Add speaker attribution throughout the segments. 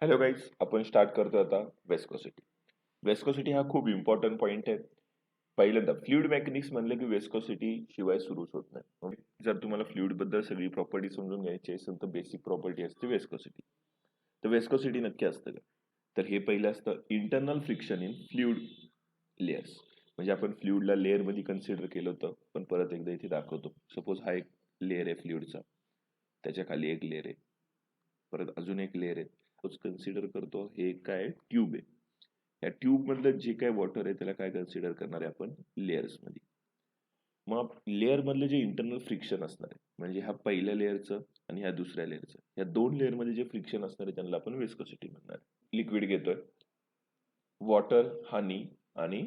Speaker 1: Hello guys, आपण start करतो आता वेस्कोसिटी. वेस्कोसिटी हा खूप इम्पॉर्टंट पॉइंट आहे. पहिल्यांदा फ्लुइड मेकॅनिक्स म्हणलं की वेस्कोसिटी शिवाय सुरूच होत नाही. जर तुम्हाला फ्लुइड बद्दल सगळी प्रॉपर्टी समजून घ्यायची असेल तर बेसिक प्रॉपर्टी असते वेस्कोसिटी. तर वेस्कोसिटी नक्की असतं का? तर हे पहिलं असतं internal friction in fluid layers. म्हणजे आपण फ्लुइडला लेअर मध्ये कन्सिडर केलं होतं, पण परत एकदा इथे दाखवतो. सपोज हा एक लेअर आहे फ्लुइडचा, त्याच्या खाली एक लेअर आहे, परत अजून एक लेअर आहे. तोच कन्सिडर करतो. हे काय ट्यूब आहे. या ट्यूब मधलं जे काय वॉटर आहे त्याला काय कन्सिडर करणार आहे आपण लेयर्स मध्ये. मग लेअर मधले जे इंटरनल फ्रिक्शन असणार आहे, म्हणजे ह्या पहिल्या लेअरचं आणि ह्या दुसऱ्या लेअरचं, या दोन लेअर मध्ये जे फ्रिक्शन असणार आहे त्यांना आपण विस्कोसिटी म्हणणार. लिक्विड घेतोय, वॉटर, हनी आणि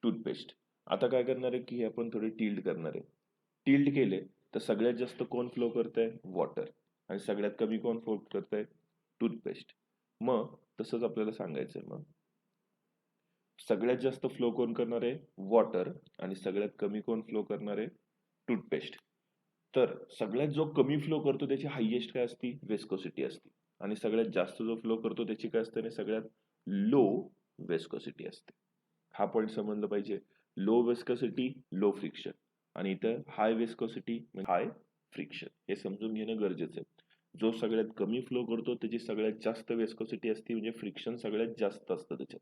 Speaker 1: टूथपेस्ट. आता काय करणार आहे की हे आपण थोडे टिल्ड करणार आहे. टिल्ड केले तर सगळ्यात जास्त कोण फ्लो करतंय? वॉटर. आणि सगळ्यात कमी कोण फ्लो करतंय? टूथपेस्ट. मग तसंच आपल्याला सांगायचं आहे, मग सगळ्यात जास्त फ्लो कोण करणार आहे? वॉटर. आणि सगळ्यात कमी कोण फ्लो करणार आहे? टूथपेस्ट. तर सगळ्यात जो कमी फ्लो करतो त्याची हायेस्ट काय असती? वेस्कोसिटी असते. आणि सगळ्यात जास्त जो फ्लो करतो त्याची काय असते? सगळ्यात लो वेस्कोसिटी असते. हा पॉईंट समजलं पाहिजे. Low viscosity, low friction. आणि इथं हाय वेस्कोसिटी म्हणजे हाय फ्रिक्शन. हे समजून घेणं गरजेचं आहे. जो सगळ्यात कमी फ्लो करतो त्याची सगळ्यात जास्त वेस्कोसिटी असते, म्हणजे फ्रिक्शन सगळ्यात जास्त असतं त्याच्यात.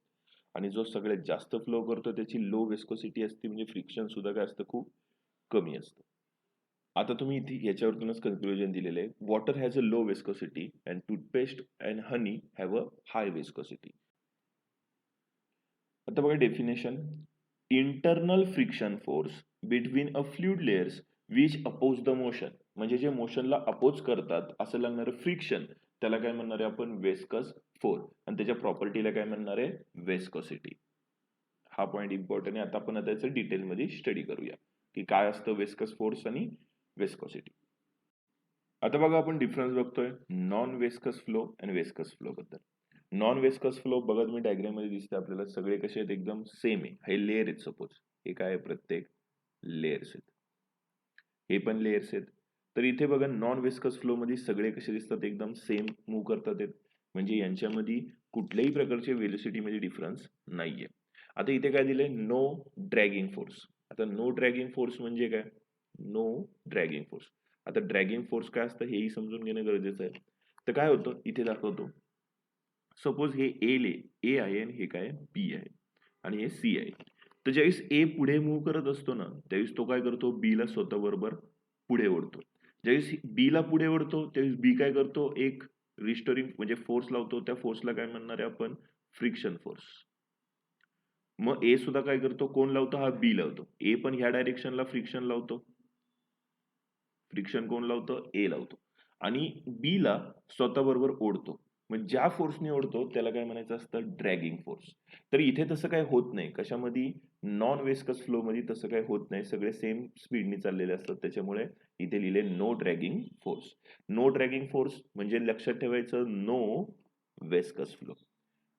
Speaker 1: आणि जो सगळ्यात जास्त फ्लो करतो त्याची लो वेस्कोसिटी असते, म्हणजे फ्रिक्शन सुद्धा काय असतं? खूप कमी असतं. आता तुम्ही इथे याच्यावरूनच कन्क्लुजन दिलेलं आहे. Water has a low viscosity and toothpaste and honey have a high viscosity. आता बघा definition. Internal friction force between a fluid layers which oppose the motion. म्हणजे जे मोशनला अपोज करतात असं लागणारं फ्रिक्शन, त्याला काय म्हणणार आहे आपण? वेस्कस फोर्स. आणि त्याच्या प्रॉपर्टीला काय म्हणणार आहे? वेस्कोसिटी. हा पॉइंट इम्पॉर्टंट आहे. आता आपण त्याचं डिटेलमध्ये स्टडी करूया की काय असतं वेस्कस फोर्स आणि वेस्कोसिटी. आता बघा आपण डिफरन्स बघतोय नॉन वेस्कस फ्लो आणि वेस्कस फ्लो बद्दल. नॉन वेस्कस फ्लो बघा तुम्ही डायग्राम मध्ये दिसते आपल्याला, सगळे कसे आहेत? एकदम सेम आहे. हे लेअर आहेत. सपोज हे काय आहे? प्रत्येक लेयर्स आहेत. हे पण लेयर्स आहेत. तर इथे बघा नॉन वेस्कस फ्लो मध्ये सगळे कसे दिसतात? एकदम सेम मूव्ह करतात आहेत. म्हणजे यांच्यामध्ये कुठल्याही प्रकारचे वेलोसिटी मध्ये डिफरन्स नाहीये. आता इथे काय दिलंय? No dragging force. आता नो ड्रॅगिंग फोर्स म्हणजे काय? No dragging force. आता ड्रॅगिंग फोर्स काय असतं हेही समजून घेणं गरजेचं आहे. तर काय होतं इथे दाखवतो. सपोज हे ए आहे आणि हे काय? बी आहे आणि हे सी आहे. तर ज्यावेळेस ए पुढे मूव्ह करत असतो ना, त्यावेळेस तो काय करतो? बी ला स्वतः बरोबर पुढे ओढतो. ज्यावेळेस बी ला पुढे ओढतो त्यावेळेस बी काय करतो? एक रिस्टोरिंग म्हणजे फोर्स लावतो. त्या फोर्सला काय म्हणणार आहे आपण? Friction force. मग ए सुद्धा काय करतो? कोण लावतो? हा बी लावतो. ए पण ह्या डायरेक्शनला फ्रिक्शन लावतो. फ्रिक्शन कोण लावतो? ए लावतो. आणि बी ला स्वतः बरोबर ओढतो. मग ज्या फोर्सने ओढतो त्याला काय म्हणायचं असतं? Dragging force. तर इथे तसं काय होत नाही. कशामध्ये? नॉन वेस्कस फ्लो मध्ये तसं काय होत नाही. सगळे सेम स्पीडने चाललेले असतात. त्याच्यामुळे इथे लिहिले no dragging force. No dragging force म्हणजे लक्षात ठेवायचं नो वेस्कस फ्लो.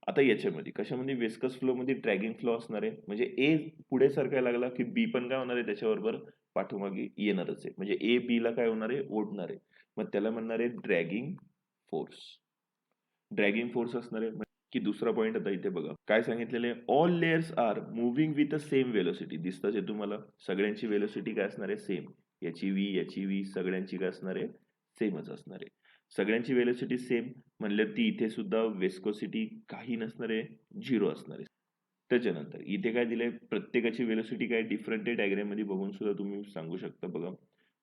Speaker 1: आता याच्यामध्ये कशामध्ये? वेस्कस फ्लो मध्ये ड्रॅगिंग फ्लो असणार आहे. म्हणजे ए पुढे सरकायला लागला की बी पण काय होणार आहे? त्याच्याबरोबर पाठीमागे येणारच आहे. म्हणजे ए बी ला काय होणार आहे? ओढणार आहे. मग त्याला म्हणणार आहे ड्रॅगिंग फोर्स. ड्रॅगिंग फोर्स असणार आहे. की दुसरा पॉइंट आता इथे बघा काय सांगितलेलं आहे? All layers are moving with a same velocity. दिसतंच आहे तुम्हाला. सगळ्यांची वेलोसिटी काय असणार आहे? सेम. याची व्ही सगळ्यांची काय असणार आहे? सेमच असणार आहे. सगळ्यांची वेलोसिटी सेम म्हणलं ती इथे सुद्धा वेस्कोसिटी काही नसणार आहे, झिरो असणार आहे. त्याच्यानंतर इथे काय दिलंय? प्रत्येकाची वेलोसिटी काय डिफरंट आहे. डायग्राम मध्ये बघून सुद्धा तुम्ही सांगू शकता. बघा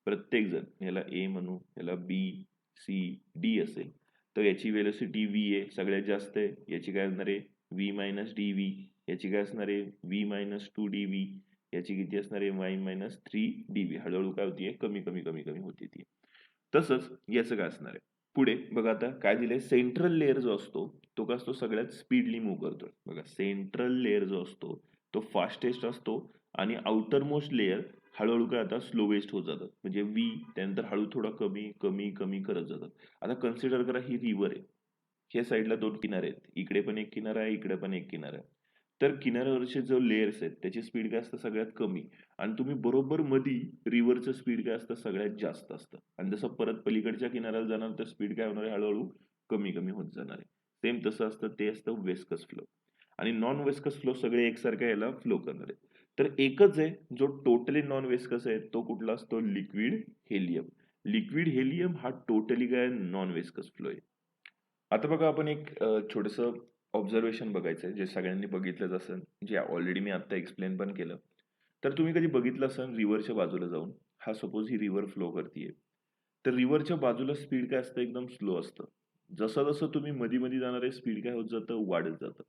Speaker 1: प्रत्येक जण, ह्याला ए म्हणू, ह्याला बी, सी, डी असेल तर याची वेलोसिटी व्ही आहे, सगळ्यात जास्त आहे. याची काय असणार आहे? V minus D V. याची काय असणार आहे? V minus two D V. याची किती असणार आहे? Y minus three D V. हळूहळू काय होतीये? कमी कमी कमी कमी होती ती. तसंच याचं काय असणार आहे? पुढे बघा आता काय दिलंय? सेंट्रल लेअर जो असतो तो काय असतो? सगळ्यात स्पीडली मूव्ह करतोय. बघा सेंट्रल लेअर जो असतो तो फास्टेस्ट असतो आणि आउटर मोस्ट लेअर हळूहळू काय आता स्लोवेस्ट होत जातात. म्हणजे व्ही त्यानंतर हळू थोडा कमी कमी कमी करत जातात. आता कन्सिडर करा ही रिव्हर आहे. ह्या साईडला दोन किनारे आहेत. इकडे पण एक किनारा आहे, इकडे पण एक किनारा आहे. तर किनाऱ्यावरचे जो लेयर्स आहेत त्याची स्पीड काय असतं सगळ्यात कमी, आणि तुम्ही बरोबर मधी रिव्हरचं स्पीड काय असतं सगळ्यात जास्त असतं, आणि जसं परत पलीकडच्या किनाऱ्याला जाणार तर स्पीड काय होणार आहे हळूहळू कमी कमी होत जाणार आहे. सेम तसं असतं, ते असतं वेस्कस फ्लो. आणि नॉन वेस्कस फ्लो सगळे एकसारख्या याला फ्लो करणार आहे. तर एकच आहे जो टोटली नॉन वेस्कस आहे, तो कुठला असतो? Liquid helium. लिक्विड हेलियम हा टोटली काय नॉन वेस्कस फ्लो आहे. आता बघा आपण एक छोटंसं ऑब्झर्वेशन बघायचं आहे, जे सगळ्यांनी बघितलंच असेल, जे ऑलरेडी मी आता एक्सप्लेन पण केलं. तर तुम्ही कधी बघितलं असेल रिव्हरच्या बाजूला जाऊन, हा सपोज ही रिव्हर फ्लो करतीये, तर रिव्हरच्या बाजूला स्पीड काय असतं? एकदम स्लो असतं. जसं जसं तुम्ही मध्ये मध्ये जाणार आहे स्पीड काय होत जातं? वाढत जातं.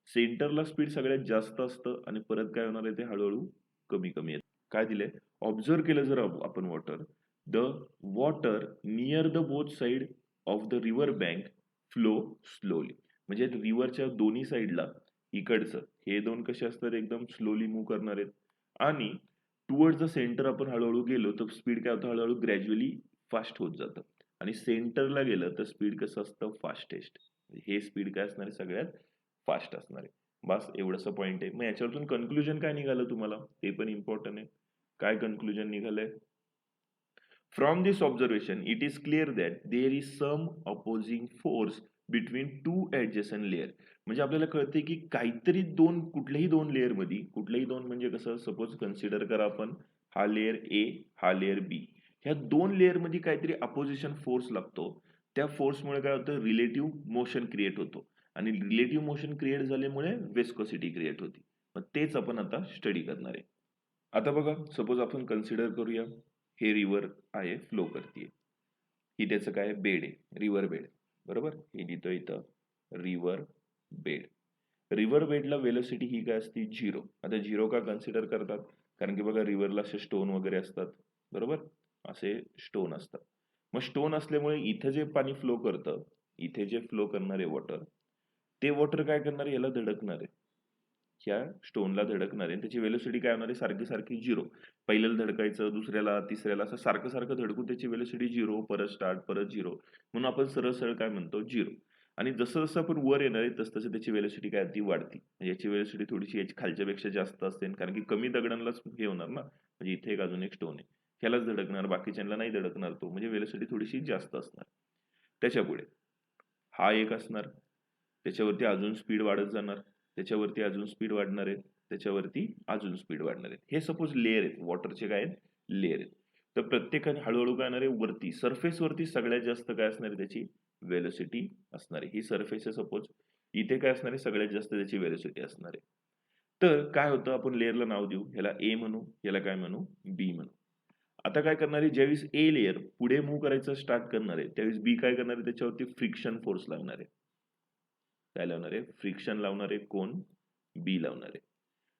Speaker 1: सेंटरला स्पीड सगळ्यात जास्त असतं आणि परत काय होणार आहे ते हळूहळू कमी कमी येतं. काय दिलंय? ऑब्झर्व केलं जर आपण water, the water near the both side of the river bank flow slowly. म्हणजे रिव्हरच्या दोन्ही साईडला इकडचं हे दोन कसे असतात? एकदम स्लोली मूव्ह करणार आहेत. आणि टुवर्ड्स द सेंटर आपण हळूहळू गेलो तर स्पीड काय होतं? हळूहळू ग्रॅज्युअली फास्ट होत जातं. आणि सेंटरला गेलं तर स्पीड कसं असतं? फास्टेस्ट. हे स्पीड काय असणार आहे? सगळ्यात फास्ट असणार आहे. बस एवढंसं पॉइंट आहे. मग याच्यावरतून कन्क्लुजन काय निघालं तुम्हाला? ते पण इम्पॉर्टंट आहे. काय कन्क्लुजन निघालंय? From this observation, it is clear that there is some opposing force between two adjacent layer. म्हणजे आपल्याला कळते की काहीतरी कुठल्याही दोन लेअर मध्ये, कुठल्याही दोन म्हणजे कसं, सपोज कन्सिडर करा आपण हा लेअर ए, हा लेअर बी, ह्या दोन लेअर मध्ये काहीतरी अपोजिशन फोर्स लागतो. त्या फोर्समुळे काय होतं? रिलेटिव्ह मोशन क्रिएट होतो, आणि रिलेटिव्ह मोशन क्रिएट झाल्यामुळे वेस्कोसिटी क्रिएट होती. मग तेच आपण आता स्टडी करणार आहे. आता बघा, सपोज आपण कन्सिडर करूया हे रिव्हर आहे, फ्लो करते. ही त्याचं काय बेड आहे, रिव्हर बेड. बरोबर, हे लिहितो इथं रिव्हर बेड. रिव्हर बेडला वेलोसिटी ही काय असते? 0. आता 0 का कन्सिडर करतात? कारण की बघा रिव्हरला असे स्टोन वगैरे असतात. बरोबर, असे स्टोन असतात. मग स्टोन असल्यामुळे इथं जे पाणी फ्लो करतं, इथे जे फ्लो करणारे वॉटर, ते वॉटर काय करणार आहे? याला धडकणार आहे, ह्या स्टोनला धडकणार आहे. त्याची वेलोसिटी काय होणार आहे? सारखी सारखी 0. पहिल्याला धडकायचं, दुसऱ्याला, तिसऱ्याला, असं सारखं सारखं धडकून त्याची वेलोसिटी 0, परत स्टार्ट, परत 0. म्हणून आपण सरळ सरळ काय म्हणतो? 0. आणि जसं जसं आपण वर येणार आहे तसं तसं त्याची वेलोसिटी काय ती वाढती. म्हणजे याची वेलोसिटी थोडीशी याची खालच्यापेक्षा जास्त असते, कारण की कमी दगडांनाच हे होणार ना. म्हणजे इथे एक अजून एक स्टोन आहे, ह्यालाच धडकणार, बाकीच्यांना नाही धडकणार तो, म्हणजे वेलोसिटी थोडीशी जास्त असणार. त्याच्यापुढे हा एक असणार, त्याच्यावरती अजून स्पीड वाढत जाणार, त्याच्यावरती अजून स्पीड वाढणार आहे, त्याच्यावरती अजून स्पीड वाढणार आहे. हे सपोज लेअर आहेत, वॉटरचे काय आहेत? लेअर आहेत. तर प्रत्येकाने हळूहळू काय होणार आहे? वरती सरफेस वरती सगळ्यात जास्त काय असणार आहे? त्याची वेलोसिटी असणार आहे. ही सरफेस आहे सपोज, इथे काय असणार आहे? सगळ्यात जास्त त्याची वेलोसिटी असणार आहे. तर काय होतं? आपण लेअरला नाव देऊ, ह्याला ए म्हणू, याला काय म्हणू? बी म्हणू. आता काय करणार आहे? ज्यावेळेस ए लेयर पुढे मूव्ह करायचं स्टार्ट करणार आहे, त्यावेळेस बी काय करणार आहे? त्याच्यावरती फ्रिक्शन फोर्स लागणार आहे. काय लावणार आहे? फ्रिक्शन लावणार आहे. कोण? बी लावणार आहे.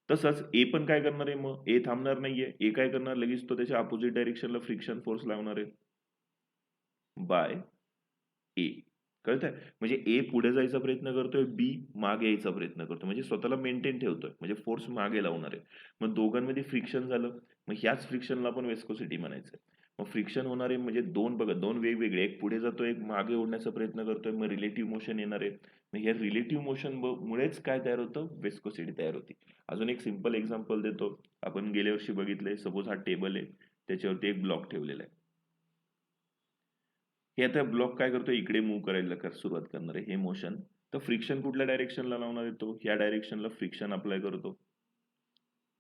Speaker 1: तसंच ए पण काय करणार आहे? मग ए थांबणार नाहीये. ए काय करणार? लगेच तो त्याच्या अपोजिट डायरेक्शनला फ्रिक्शन फोर्स लावणार आहे बाय ए. कळतंय? म्हणजे ए पुढे जायचा प्रयत्न करतोय, बी मागे यायचा प्रयत्न करतोय. म्हणजे स्वतःला मेंटेन ठेवतोय. म्हणजे फोर्स मागे लावणार आहे. मग दोघांमध्ये फ्रिक्शन झालं. मग ह्याच फ्रिक्शनला आपण विस्कोसिटी म्हणायचं. मग फ्रिक्शन होणार आहे म्हणजे दोन, बघा दोन वेगवेगळे, एक पुढे जातोय, एक मागे ओढण्याचा प्रयत्न करतोय. मग रिलेटिव्ह मोशन येणार आहे. मग ह्या रिलेटिव्ह मोशन मुळेच काय तयार होतं? विस्कोसिटी तयार होती. अजून एक सिंपल एक्झाम्पल देतो. आपण गेल्या वर्षी बघितलंय. सपोज हा टेबल आहे, त्याच्यावरती एक ब्लॉक ठेवलेला आहे. हे आता ब्लॉक काय करतो? इकडे मूव्ह करायला सुरुवात करणार आहे हे मोशन. तर फ्रिक्शन कुठल्या डायरेक्शनला लावणार आहे? तो ह्या डायरेक्शनला फ्रिक्शन अप्लाय करतो.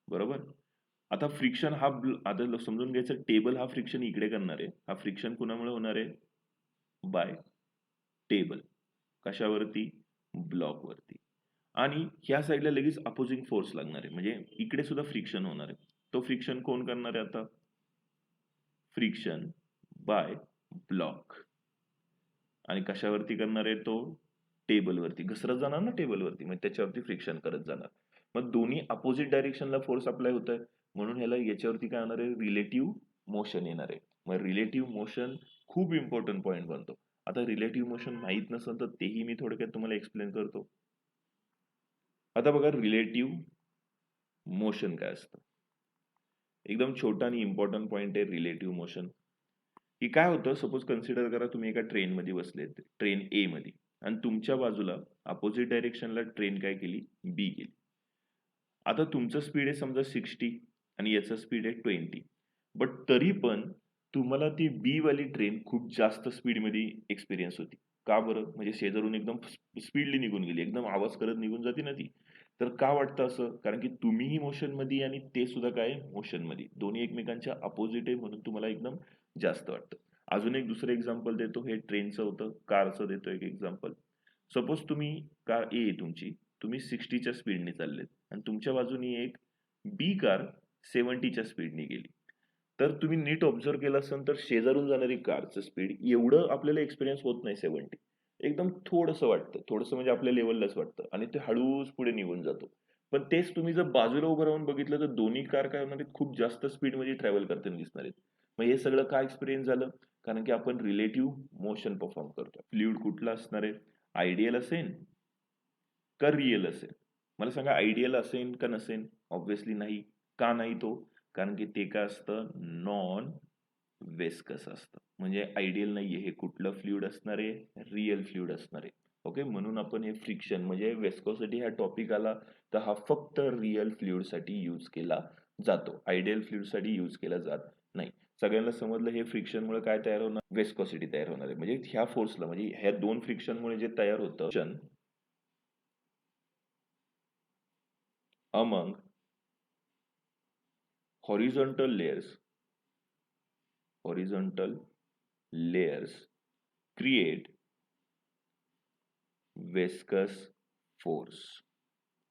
Speaker 1: बरोबर. आता फ्रिक्शन हा आता समजून घ्यायचं, टेबल हा फ्रिक्शन इकडे करणार आहे. हा फ्रिक्शन कुणामुळे होणार आहे? By table. कशावरती? ब्लॉकवरती. आणि ह्या साईडला लगेच अपोजिंग फोर्स लागणार आहे, म्हणजे इकडे सुद्धा फ्रिक्शन होणार आहे. तो फ्रिक्शन कोण करणार आहे आता? Friction bye block. आणि कशावरती करणार आहे तो? टेबलवरती. घसरत जाणार ना टेबलवरती, मग त्याच्यावरती फ्रिक्शन करत जाणार. मग दोन्ही अपोजिट डायरेक्शनला फोर्स अप्लाय होत आहे, म्हणून ह्याला याच्यावरती काय होणार आहे? रिलेटिव्ह मोशन येणार आहे. मग रिलेटिव्ह मोशन खूप इम्पॉर्टंट पॉईंट बनतो. आता रिलेटिव्ह मोशन माहित नसेल तर तेही मी थोडक्यात तुम्हाला एक्सप्लेन करतो. आता बघा रिलेटिव्ह मोशन काय असतं? एकदम छोटा आणि इम्पॉर्टंट पॉईंट आहे रिलेटिव्ह मोशन. की काय होतं? सपोज कन्सिडर करा तुम्ही एका ट्रेन मध्ये बसलेत, ट्रेन ए मध्ये, आणि तुमच्या बाजूला अपोजिट डायरेक्शनला ट्रेन काय केली? बी गेली. आता तुमचं स्पीड आहे समजा 60 आणि याचं स्पीड आहे 20, बट तरी पण तुम्हाला ती बी वाली ट्रेन खूप जास्त स्पीडमध्ये एक्सपिरियन्स होती. का बरं? म्हणजे शेजारून एकदम स्पीडली निघून गेली, एकदम आवाज करत निघून जाते ना ती. तर का वाटतं असं? कारण की तुम्हीही मोशनमध्ये आणि ते सुद्धा काय मोशनमध्ये, दोन्ही एकमेकांच्या अपोजिट आहे म्हणून तुम्हाला एकदम जास्त वाटतं. अजून एक दुसरं एक्झाम्पल देतो, हे ट्रेनचं होतं. कारचं देतो एक एक्झाम्पल. सपोज तुम्ही कार ए आहे तुमची, तुम्ही 60च्या स्पीडने चाललेत आणि तुमच्या बाजूनी एक बी कार 70च्या स्पीडने गेली. तर तुम्ही नीट ऑब्झर्व्ह केलं असेल तर शेजारून जाणारी कारचं स्पीड एवढं आपल्याला एक्सपिरियन्स होत नाही 70. एकदम थोडंसं वाटतं. थोडंसं म्हणजे आपल्या लेव्हललाच वाटतं आणि ते हळूच पुढे निघून जातो. पण तेच तुम्ही जर बाजूला उभं राहून बघितलं तर दोन्ही कार काय होणार आहेत, खूप जास्त स्पीडमध्ये ट्रॅव्हल करताना दिसणार आहेत. मग हे सगळं काय एक्सपिरियन्स झालं? कारण की आपण रिलेटिव्ह मोशन परफॉर्म करतो. फ्लुइड कुठला असणार आहे? आयडियल असेल का रिअल असेल? मला सांगा, आयडियल असेल का नसेल? ऑब्व्हियसली नाही. का नाही तो? कारण की ते काय असतं, नॉन वेस्कस असतं. म्हणजे आयडियल नाहीये. हे कुठलं फ्लुइड असणार आहे? रिअल फ्लुइड असणार आहे. ओके, म्हणून आपण हे फ्रिक्शन म्हणजे वेस्कोसिटी हा टॉपिक आला तर हा फक्त रिअल फ्लुइड साठी यूज केला जातो. आयडियल फ्लुइड साठी यूज केला जात नाही. सगळ्यांना समजलं हे फ्रिक्शनमुळे काय तयार होणार? वेस्कोसिटी तयार होणार आहे. म्हणजे ह्या फोर्सला, म्हणजे ह्या दोन फ्रिक्शनमुळे जे तयार होतं among horizontal layers create viscous force.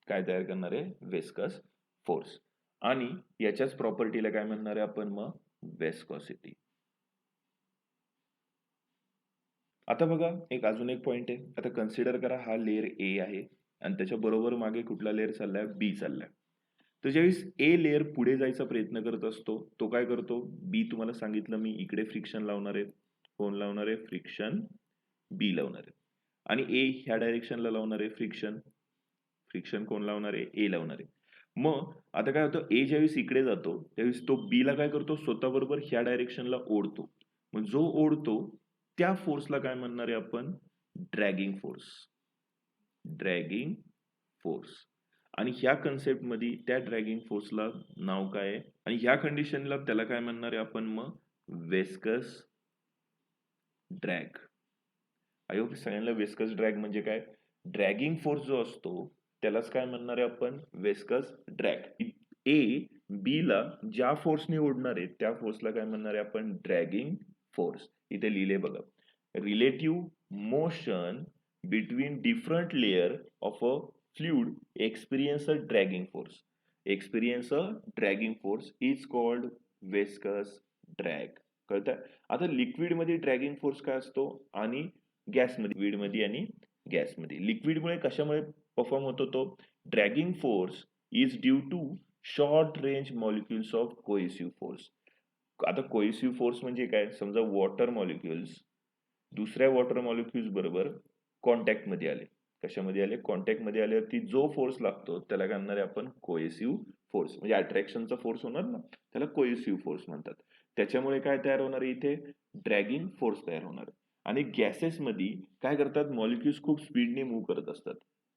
Speaker 1: काय तयार करणार आहे? Viscous force. आणि याच्याच प्रॉपर्टीला काय म्हणणार आहे आपण मग? विस्कोसिटी. आता बघा, अजून एक पॉइंट आहे. आता कन्सिडर करा हा लेयर ए आहे आणि त्याच्या बरोबर मागे कुठला लेयर चाललाय? बी चाललाय. तर ज्यावेळेस ए लेयर पुढे जायचा प्रयत्न करत असतो, तो काय करतो? बी तुम्हाला सांगितलं मी इकडे फ्रिक्शन लावणार आहे. कोण लावणार आहे? फ्रिक्शन बी लावणार आहे. आणि ए ह्या डायरेक्शनला लावणार आहे फ्रिक्शन. फ्रिक्शन कोण लावणार आहे? ए लावणार आहे. मग आता काय होतं, ए ज्यावेळेस इकडे जातो त्यावेळेस तो बी ला काय करतो? स्वतः बरोबर ह्या डायरेक्शनला ओढतो. मग जो ओढतो त्या फोर्सला काय म्हणणार आहे आपण? Dragging force. Dragging force. आणि ह्या कन्सेप्ट मध्ये त्या ड्रॅगिंग फोर्सला नाव काय आहे? आणि ह्या कंडिशनला त्याला काय म्हणणार आहे आपण मग? वेस्कस ड्रॅग. आय होप सगळ्यांना वेस्कस ड्रॅग म्हणजे काय? ड्रॅगिंग फोर्स जो असतो त्यालाच काय म्हणणार आहे आपण? वेस्कस ड्रॅग. ए बी ला ज्या फोर्सने ओढणार आहे त्या फोर्सला काय म्हणणार आहे आपण? Dragging force. इथे लिहिले बघा, relative motion between different layer of a fluid experience a dragging force. Experience a dragging force is called viscous drag. कळतं? आता लिक्विड मध्ये ड्रॅगिंग फोर्स काय असतो आणि गॅसमध्ये, लिक्विडमध्ये आणि गॅसमध्ये. लिक्विडमुळे कशामुळे परफॉर्म होतो तो? Dragging force is due to short range molecules of cohesive force. आता कोहेसिव्ह फोर्स म्हणजे काय? समजा वॉटर मॉलिक्युल्स दुसऱ्या वॉटर मॉलिक्युल्स बरोबर कॉन्टॅक्ट मध्ये आले. कशामध्ये आले? कॉन्टॅक्ट मध्ये आल्यावरती जो फोर्स लागतो त्याला काय म्हणणार आहे आपण? Cohesive force. म्हणजे अट्रॅक्शनचा फोर्स होणार ना, त्याला कोहेसिव्ह फोर्स म्हणतात. त्याच्यामुळे काय तयार होणार आहे इथे? ड्रॅगिंग फोर्स तयार होणार. आणि गॅसेस मध्ये काय करतात? मॉलिक्युल्स खूप स्पीडने मूव्ह करत असतात.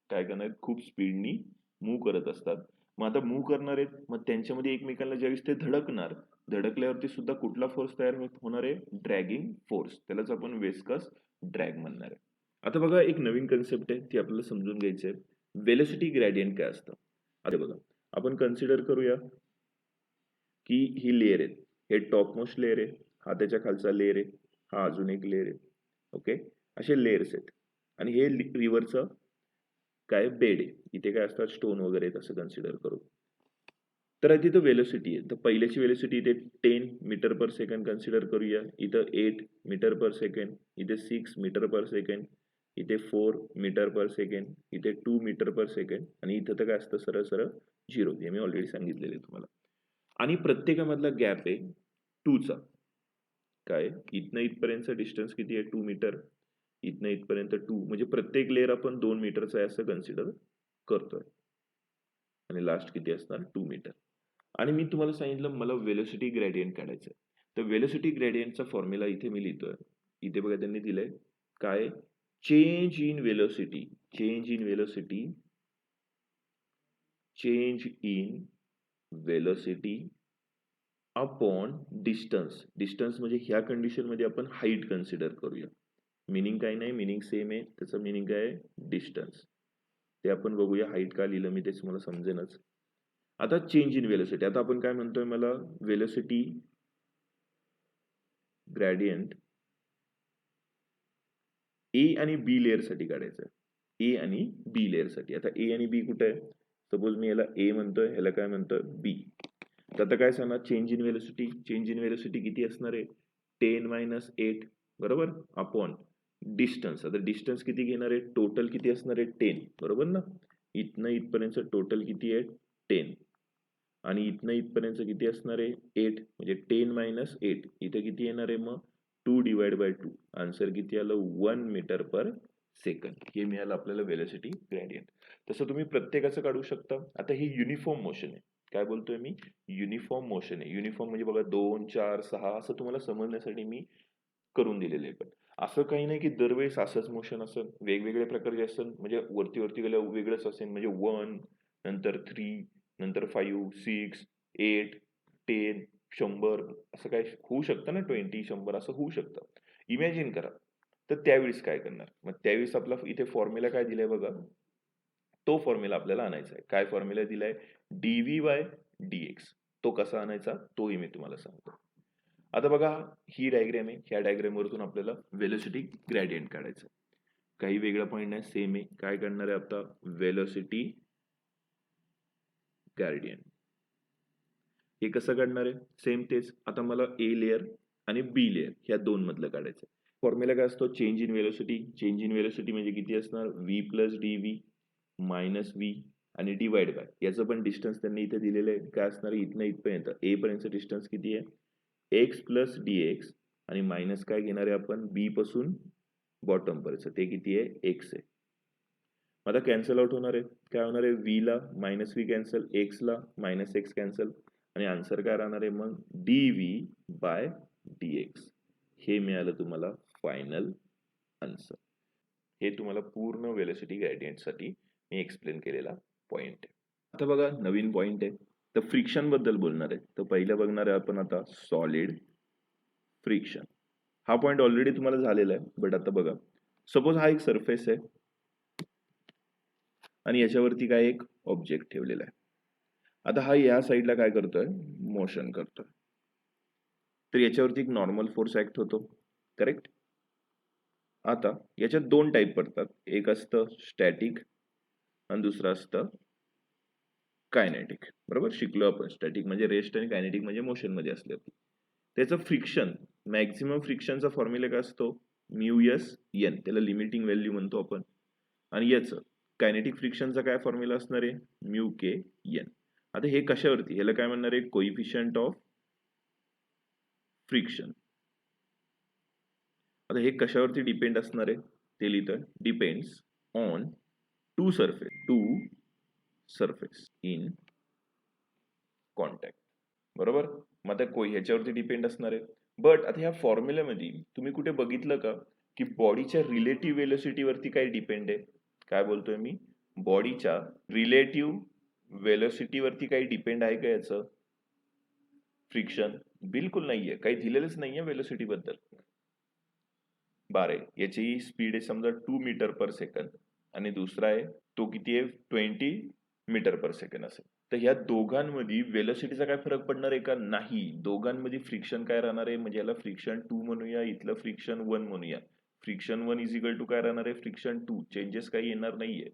Speaker 1: काय करणार? खूप स्पीडनी मूव्ह करत असतात. मग आता मूव्ह करणार आहेत, मग त्यांच्यामध्ये एकमेकांना ज्यावेळेस ते धडकणार, धडकल्यावरती सुद्धा कुठला फोर्स तयार होणार आहे? Dragging force. त्यालाच आपण वेस्कस ड्रॅग म्हणणार आहे. आता बघा, एक नवीन कन्सेप्ट आहे ती आपल्याला समजून घ्यायची आहे. वेलोसिटी ग्रेडियंट काय असतं? आता बघा, आपण कन्सिडर करूया की ही लेयर आहे. हे टॉप मोस्ट लेयर आहे, हा त्याच्या खालचा लेयर आहे, हा अजून एक लेयर आहे. ओके, असे लेयर्स आहेत. आणि हे रिव्हरचं काय बेड आहे. इथे काय असतात? स्टोन वगैरे असं कन्सिडर करू. तर तिथं वेलोसिटी आहे. तर पहिल्याची वेलोसिटी इथे 10 मीटर पर सेकंड कन्सिडर करूया. इथं 8 मीटर पर सेकंड, इथे 6 मीटर पर सेकंड, इथे 4 मीटर पर सेकंड, इथे 2 मीटर पर सेकंड आणि इथं तर काय असतं? सरळ सरळ 0. हे मी ऑलरेडी सांगितलेले तुम्हाला. आणि प्रत्येकामधला गॅप आहे 2 चा. काय? इथनं इथपर्यंतचा डिस्टन्स किती आहे? 2 मीटर. इथनं इथपर्यंत 2, म्हणजे प्रत्येक लेयर आपण 2 मीटरचा आहे असं कन्सिडर करतोय. आणि लास्ट किती असणार? 2 मीटर. आणि मी तुम्हाला सांगितलं मला वेलोसिटी ग्रेडियंट काढायचं आहे. तर वेलोसिटी ग्रेडियंटचा फॉर्म्युला इथे मी लिहितोय. इथे बघा त्यांनी दिलंय काय? Change in velocity. Change in velocity change in velocity upon distance. Distance म्हणजे ह्या कंडिशन मध्ये आपण हाईट कन्सिडर करूया. मिनिंग काही नाही, मिनिंग सेम आहे. त्याचं मिनिंग काय आहे? डिस्टन्स. ते आपण बघूया. हाईट का लिहिलं मी तेच मला समजेनच. आता चेंज इन वेलोसिटी. आता आपण काय म्हणतोय, मला वेलोसिटी ग्रेडियंट ए आणि बी लेअर साठी काढायचं आहे. ए आणि बी लेअर साठी. आता ए आणि बी कुठे आहे? सपोज मी याला ए म्हणतोय, ह्याला काय म्हणतोय? बी. तर आता काय सांगणार? Change in velocity. Change in velocity किती असणार आहे? 10 - 8 बरोबर, अपॉन डिस्टन्स. आता डिस्टन्स किती घेणार आहे? टोटल किती असणार आहे? 10 बरोबर ना. इथनं इथपर्यंत टोटल किती आहे? 10. आणि इथनं इथपर्यंत किती असणार आहे? 8. म्हणजे 10 - 8 इथे किती येणार आहे मग? 2/2. आन्सर किती आलं? 1 मीटर पर सेकंड. हे मिळालं आपल्याला वेलोसिटी ग्रेडियंट. तसं तुम्ही प्रत्येकाचं काढू शकता. आता ही युनिफॉर्म मोशन आहे. काय बोलतोय मी? युनिफॉर्म मोशन आहे. युनिफॉर्म म्हणजे बघा 2, 4, 6 असं तुम्हाला समजण्यासाठी मी करून दिलेलं आहे. पण असं काही नाही की दरवेळेस असंच मोशन असेल. वेगवेगळे प्रकारचे असेल, म्हणजे वरती वरती गेल्यावर वेगळंच असेल. म्हणजे 1 नंतर 3 नंतर 5 6 8 10 100 असं काय होऊ शकतं ना. 20 100 असं होऊ शकतं. इमॅजिन करा. तर त्यावेळेस काय करणार? मग त्यावेळेस आपला इथे फॉर्म्युला काय दिलाय बघा. तो फॉर्म्युला आपल्याला आणायचा आहे. काय फॉर्म्युला दिलाय? dv/dx. तो कसा आणायचा तोही मी तुम्हाला सांगतो. आता बघा, ही डायग्राम आहे. ह्या डायग्राम वरतून आपल्याला वेलोसिटी ग्रेडियंट काढायचं. काही वेगळा पॉईंट नाही, सेम आहे. काय करणार आहे आता? Velocity gradient. हे कसं काढणार आहे? सेम तेच. आता मला ए लेअर आणि बी लेअर ह्या दोन मधलं काढायचं. फॉर्म्युला काय असतो? Change in velocity. Change in velocity म्हणजे किती असणार? v + dv मायनस v आणि डिवाइड बाय. याचं पण डिस्टन्स त्यांनी इथे दिलेलं आहे. काय असणार? इथनं इथपर्यंत ए पर्यंत डिस्टन्स किती आहे? x + dx आणि मायनस काय घेणार आहे आपण? बी पासून बॉटम पर्यंत. ते किती आहे? x आहे. आता कॅन्सल आउट होणार आहे. काय होणार आहे? v ला -v कॅन्सल, x ला -x कॅन्सल आणि आन्सर काय राहणार आहे मग? dv/dx. हे मिळालं तुम्हाला फायनल आन्सर. हे तुम्हाला पूर्ण वेलोसिटी ग्रेडियंट साठी मी एक्सप्लेन केलेला पॉइंट आहे. आता बघा, नवीन पॉइंट आहे. तर फ्रिक्शन बद्दल बोलणार आहे. तर पहिलं बघणार आहे आपण आता सॉलिड फ्रिक्शन. हा पॉइंट ऑलरेडी तुम्हाला झालेला आहे, बट आता बघा. सपोज हा एक सरफेस आहे आणि याच्यावरती काय एक ऑब्जेक्ट ठेवलेला आहे. आता हा या साईडला काय करतोय? मोशन करतोय. तर याच्यावरती एक नॉर्मल फोर्स ऍक्ट होतो, करेक्ट? आता याच्यात दोन टाईप पडतात. एक असतं स्टॅटिक आणि दुसरं असतं कायनेटिक. बरोबर, शिकलो आपण. स्टॅटिक म्हणजे रेस्ट आणि कायनेटिक म्हणजे मोशन मध्ये असले. त्याचं फ्रिक्शन, मॅक्झिमम फ्रिक्शनचा फॉर्म्युला काय असतो? μs(n). त्याला लिमिटिंग व्हॅल्यू म्हणतो आपण. आणि याचं कायनेटिक फ्रिक्शनचा काय फॉर्म्युला असणार आहे? μk(n). आता हे कशावरती? याला काय म्हणणार आहे? Coefficient of friction. आता हे कशावरती डिपेंड असणार आहे? ते लिहितोय. Depends on two surface in contact. बरोबर. मग आता ह्याच्यावरती डिपेंड असणार आहे. बट आता ह्या फॉर्म्युल्यामध्ये तुम्ही कुठे बघितलं का की बॉडीच्या रिलेटिव्ह वेलोसिटीवरती काय डिपेंड आहे? काय बोलतोय मी? बॉडीच्या रिलेटिव्ह वेलोसिटीवरती काही डिपेंड आहे का याचं फ्रिक्शन? बिलकुल नाहीये. काही दिलेलंच नाहीये वेलोसिटी बद्दल. बारे याची स्पीड आहे समजा 2 मीटर पर सेकंद आणि दुसरा आहे तो किती आहे? 20 मीटर पर सेकंद असेल. तर ह्या दोघांमध्ये वेलोसिटीचा काय फरक पडणार आहे का? नाही. दोघांमध्ये फ्रिक्शन काय राहणार आहे? म्हणजे याला फ्रिक्शन 2 म्हणूया, इथलं फ्रिक्शन 1 म्हणूया. फ्रिक्शन 1 = काय राहणार आहे? फ्रिक्शन 2. चेंजेस काही येणार नाहीये.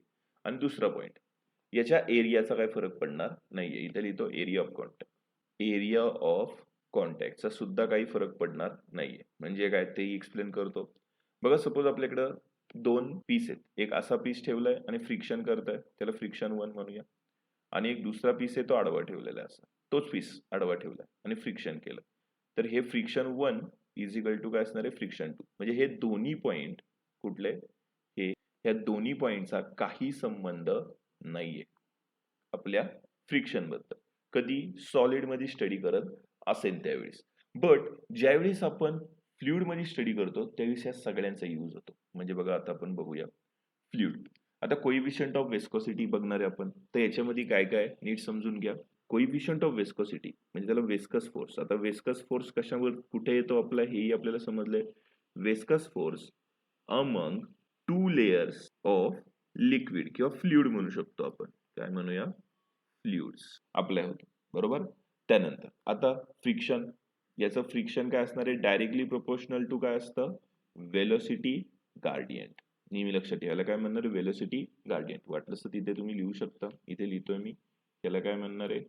Speaker 1: आणि दुसरा पॉइंट, याच्या एरियाचा काय फरक पडणार नाहीये. इथे लिहितो area of contact. Area of कॉन्टॅक्टचा सुद्धा काही फरक पडणार नाहीये. म्हणजे काय ते एक्सप्लेन करतो. बघा, सपोज आपल्याकडं दोन पीस आहेत. एक असा पीस ठेवलाय आणि फ्रिक्शन करताय, त्याला फ्रिक्शन 1 म्हणूया. आणि एक दुसरा पीस आहे तो आडवा ठेवलेला आहे. असा तोच पीस आडवा ठेवलाय आणि फ्रिक्शन केलं. तर हे फ्रिक्शन 1 = काय असणार आहे? फ्रिक्शन 2. म्हणजे हे दोन्ही पॉइंट कुठले? ह्या दोन्ही पॉइंटचा काही संबंध नाहीये आपल्या फ्रिक्शन बद्दल. कधी सॉलिड मध्ये स्टडी करत असेल त्यावेळेस. बट ज्यावेळेस आपण फ्लुइड मध्ये स्टडी करतो त्यावेळेस या सगळ्यांचा यूज होतो. म्हणजे बघा, आता आपण बघूया फ्लुइड. आता कोइफिशियंट ऑफ विस्कोसिटी बघणार आहे आपण. तर याच्यामध्ये काय काय नीट समजून घ्या. कोइफिशियंट ऑफ विस्कोसिटी म्हणजे त्याला विस्कस फोर्स. आता विस्कस फोर्स कशावर कुठे येतो आपला हेही आपल्याला समजलंय. Viscous force among two layers of liquid किंवा फ्लुइड म्हणू शकतो आपण. काय म्हणूया? फ्लुइड्स अप्लाय होतो. बरोबर. त्यानंतर आता फ्रिक्शन. याचं फ्रिक्शन काय असणार आहे? डायरेक्टली प्रोपोर्शनल टू काय असतं? Velocity gradient. नेहमी लक्षात ठेवायला काय म्हणणार आहे? Velocity gradient. वाटलंच तर तिथे तुम्ही लिहू शकता. इथे लिहितोय मी. याला काय म्हणणार आहे?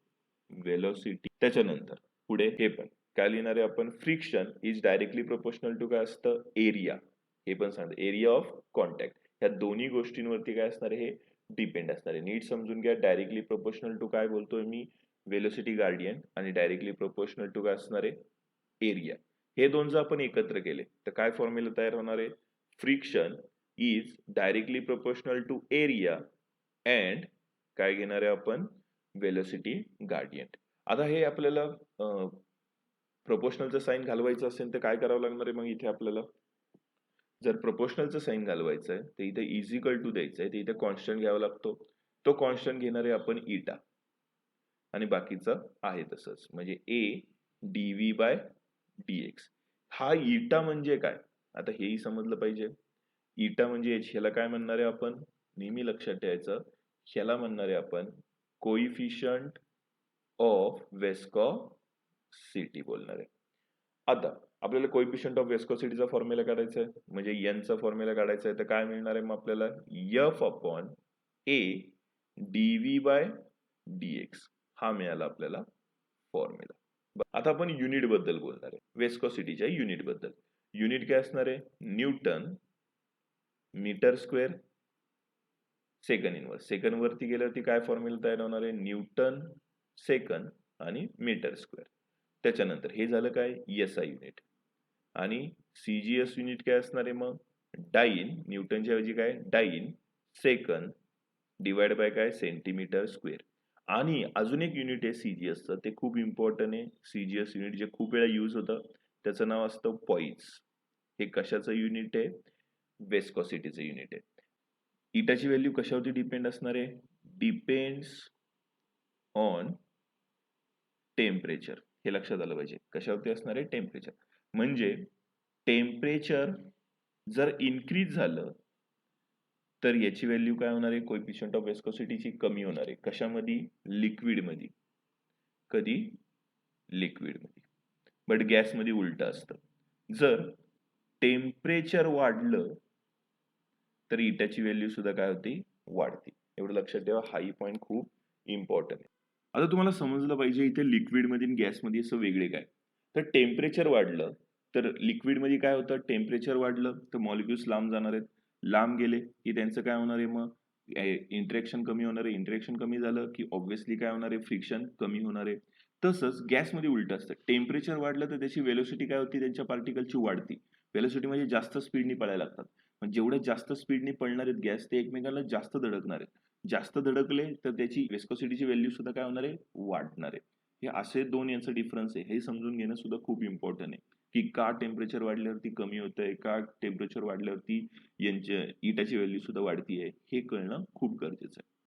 Speaker 1: वेलोसिटी. त्याच्यानंतर पुढे हे पण काय लिहिणार आहे आपण? Friction is directly proportional to काय असतं? एरिया. हे पण सांगतं एरिया ऑफ कॉन्टॅक्ट. या दोन्ही गोष्टींवरती काय असणार आहे? हे डिपेंड असणार आहे. नीट समजून घ्या. डायरेक्टली प्रोपोर्शनल टू काय बोलतोय मी? Velocity gradient. आणि डायरेक्टली प्रोपोर्शनल टू काय असणार आहे? एरिया. हे दोन जर आपण एकत्र केले तर काय फॉर्म्युला तयार होणार आहे? Friction is directly proportional to area and काय घेणार आहे आपण? Velocity gradient. आता हे आपल्याला प्रोपोर्शनलचं साइन घालवायचं असेल तर काय करावं लागणार आहे मग इथे आपल्याला? जर प्रोपोर्शनलचं साइन घालवायचं आहे तर इथे इज इक्वल टू द्यायचं आहे. तर इथे कॉन्स्टंट घ्यावा लागतो. तो कॉन्स्टंट घेणार आहे आपण इटा. आणि बाकीचं आहे तसंच. म्हणजे A D V by D x. हा इटा म्हणजे काय? आता हेही समजलं पाहिजे. इटा म्हणजे ह्याला काय म्हणणार आहे आपण? नेहमी लक्षात ठेवायचं. ह्याला म्हणणार आहे आपण कोइफिशियंट ऑफ विस्कोसिटी बोलणार आहे. आता आपल्याला कोइफिशियंट ऑफ विस्कोसिटीचा फॉर्म्युला काढायचा आहे. म्हणजे एनचा फॉर्म्युला काढायचा आहे. तर काय मिळणार आहे मग आपल्याला? F upon A D V by D x. हा मिळाला आपल्याला फॉर्म्युला. आता आपण युनिट बद्दल बोलणार आहे. विस्कोसिटीच्या युनिट बद्दल. युनिट काय असणार आहे? Newton metre square second inverse. Second वरती गेल्यावरती काय फॉर्म्युला तयार होणार आहे? न्यूटन सेकंड आणि मीटर स्क्वेअर. त्याच्यानंतर हे झालं काय? SI unit. आणि सीजीएस युनिट काय असणार आहे मग? डाईन. न्यूटनच्या ऐवजी काय? डाईन सेकंड डिवाइड बाय काय? Centimetre square. आणि अजून एक युनिट आहे सीजीएसचं. ते खूप इम्पॉर्टंट आहे. सीजीएस युनिट जे खूप वेळा यूज होतं त्याचं नाव असतं पॉईज. हे कशाचं युनिट आहे? विस्कोसिटीचं युनिट आहे. इटाची व्हॅल्यू कशावरती डिपेंड असणार आहे? Depends on temperature. हे लक्षात आलं पाहिजे. कशावरती असणार आहे? टेम्परेचर. म्हणजे टेम्परेचर जर इन्क्रीज झालं तर याची व्हॅल्यू काय होणार आहे? कोइफिशियंट ऑफ विस्कोसिटीची कमी होणार आहे. कशामध्ये? लिक्विडमध्ये. कधी? लिक्विडमध्ये. बट गॅसमध्ये उलट असतं. जर टेम्परेचर वाढलं तर इटाची व्हॅल्यू सुद्धा काय होती? वाढते. एवढं लक्षात ठेवा. हाही पॉईंट खूप इम्पॉर्टंट आहे. आता तुम्हाला समजलं पाहिजे इथे लिक्विडमध्ये आणि गॅसमध्ये असं वेगळे काय. तर टेम्परेचर वाढलं तर लिक्विडमध्ये काय होतं? टेम्परेचर वाढलं तर मॉलिक्युल्स लांब जाणार आहेत. लांब गेले की त्यांचं काय होणार आहे मग? इंटरेक्शन कमी होणार आहे. इंटरेक्शन कमी झालं की ऑब्व्हियसली काय होणार आहे? फ्रिक्शन कमी होणार आहे. तसंच गॅसमध्ये उलट असतं. टेम्परेचर वाढलं तर त्याची वेलोसिटी काय होती? त्यांच्या पार्टिकलची वाढती. वेलोसिटी म्हणजे जास्त स्पीडने पळायला लागतात. पण जेवढे जास्त स्पीडने पळणार आहेत गॅस ते एकमेकांना जास्त धडकणार आहेत. जास्त धडकले तर त्याची विस्कोसिटीची व्हॅल्यू सुद्धा काय होणार आहे? वाढणार आहे. हे असे दोन यांचं डिफरन्स आहे. हे समजून घेणं सुद्धा खूप इम्पॉर्टंट आहे. की का टेम्परेचर वाढल्यावरती कमी होतंय? का टेम्परेचर वाढल्यावरती यांच्या इटाची व्हॅल्यू सुद्धा वाढतीये? हे कळणं खूप गरजेचं आहे.